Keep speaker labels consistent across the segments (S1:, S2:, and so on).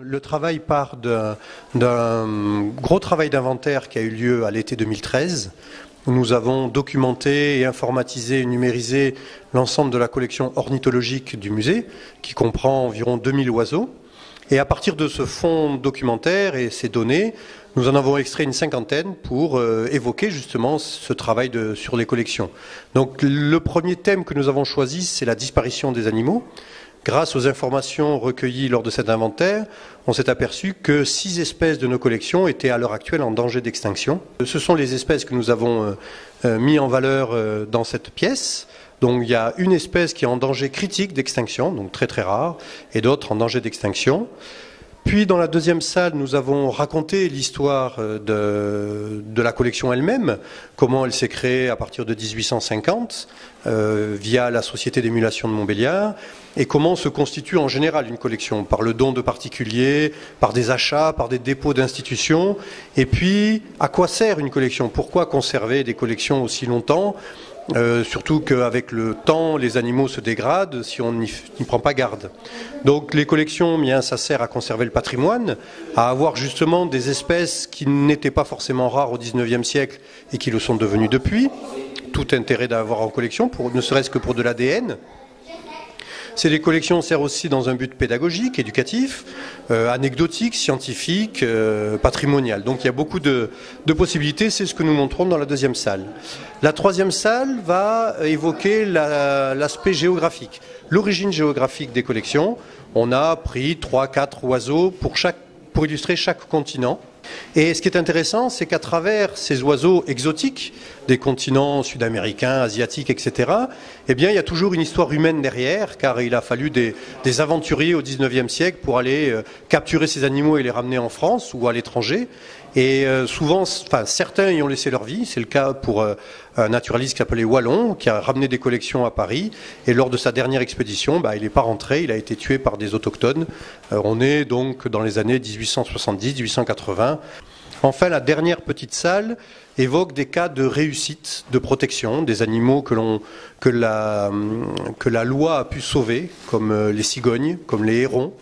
S1: Le travail part d'un gros travail d'inventaire qui a eu lieu à l'été 2013, où nous avons documenté et informatisé et numérisé l'ensemble de la collection ornithologique du musée, qui comprend environ 2000 oiseaux. Et à partir de ce fonds documentaire et ces données, nous en avons extrait une cinquantaine pour évoquer justement ce travail sur les collections. Donc le premier thème que nous avons choisi, c'est la disparition des animaux. Grâce aux informations recueillies lors de cet inventaire, on s'est aperçu que 6 espèces de nos collections étaient à l'heure actuelle en danger d'extinction. Ce sont les espèces que nous avons mis en valeur dans cette pièce. Donc il y a une espèce qui est en danger critique d'extinction, donc très très rare, et d'autres en danger d'extinction. Puis dans la deuxième salle, nous avons raconté l'histoire de la collection elle-même, comment elle s'est créée à partir de 1850 via la Société d'émulation de Montbéliard, et comment se constitue en général une collection, par le don de particuliers, par des achats, par des dépôts d'institutions, et puis à quoi sert une collection, pourquoi conserver des collections aussi longtemps, surtout qu'avec le temps, les animaux se dégradent si on n'y prend pas garde. Donc les collections, bien, ça sert à conserver le patrimoine, à avoir justement des espèces qui n'étaient pas forcément rares au XIXe siècle et qui le sont devenues depuis. Tout intérêt d'avoir en collection, ne serait-ce que pour de l'ADN. Ces collections servent aussi dans un but pédagogique, éducatif, anecdotique, scientifique, patrimonial. Donc il y a beaucoup de possibilités, c'est ce que nous montrons dans la deuxième salle. La troisième salle va évoquer l'aspect géographique, l'origine géographique des collections. On a pris 3-4 oiseaux pour illustrer chaque continent. Et ce qui est intéressant, c'est qu'à travers ces oiseaux exotiques, des continents sud-américains, asiatiques, etc., eh bien, il y a toujours une histoire humaine derrière, car il a fallu des aventuriers au XIXe siècle pour aller capturer ces animaux et les ramener en France ou à l'étranger. Et souvent, certains y ont laissé leur vie. C'est le cas pour un naturaliste qui s'appelait Wallon, qui a ramené des collections à Paris. Et lors de sa dernière expédition, il n'est pas rentré, il a été tué par des autochtones. On est donc dans les années 1870-1880. Enfin, la dernière petite salle évoque des cas de réussite, de protection, des animaux que la loi a pu sauver, comme les cigognes, comme les hérons,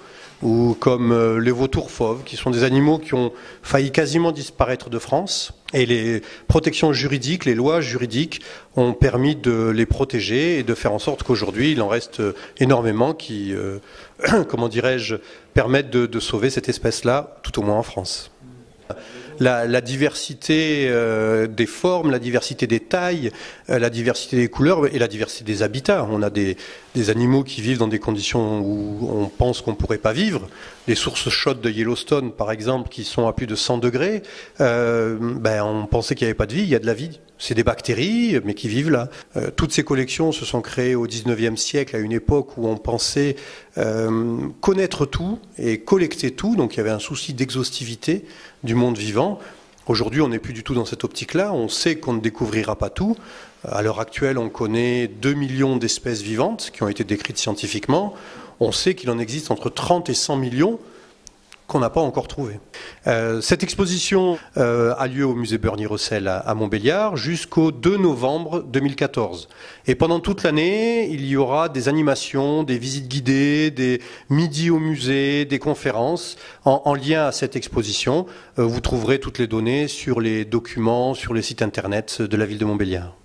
S1: ou comme les vautours fauves, qui sont des animaux qui ont failli quasiment disparaître de France. Et les protections juridiques, les lois juridiques ont permis de les protéger et de faire en sorte qu'aujourd'hui, il en reste énormément qui, comment dirais-je, permettent de sauver cette espèce-là, tout au moins en France. La diversité des formes, la diversité des tailles, la diversité des couleurs et la diversité des habitats. On a des animaux qui vivent dans des conditions où on pense qu'on ne pourrait pas vivre. Les sources chaudes de Yellowstone, par exemple, qui sont à plus de 100 degrés, on pensait qu'il n'y avait pas de vie, il y a de la vie. C'est des bactéries, mais qui vivent là. Toutes ces collections se sont créées au XIXe siècle, à une époque où on pensait connaître tout et collecter tout. Donc il y avait un souci d'exhaustivité du monde vivant. Aujourd'hui, on n'est plus du tout dans cette optique-là. On sait qu'on ne découvrira pas tout. À l'heure actuelle, on connaît 2 millions d'espèces vivantes qui ont été décrites scientifiquement. On sait qu'il en existe entre 30 et 100 millions qu'on n'a pas encore trouvé. Cette exposition a lieu au musée Berny-Rossel à Montbéliard jusqu'au 2 novembre 2014. Et pendant toute l'année, il y aura des animations, des visites guidées, des midis au musée, des conférences en lien à cette exposition. Vous trouverez toutes les données sur les documents, sur les sites internet de la ville de Montbéliard.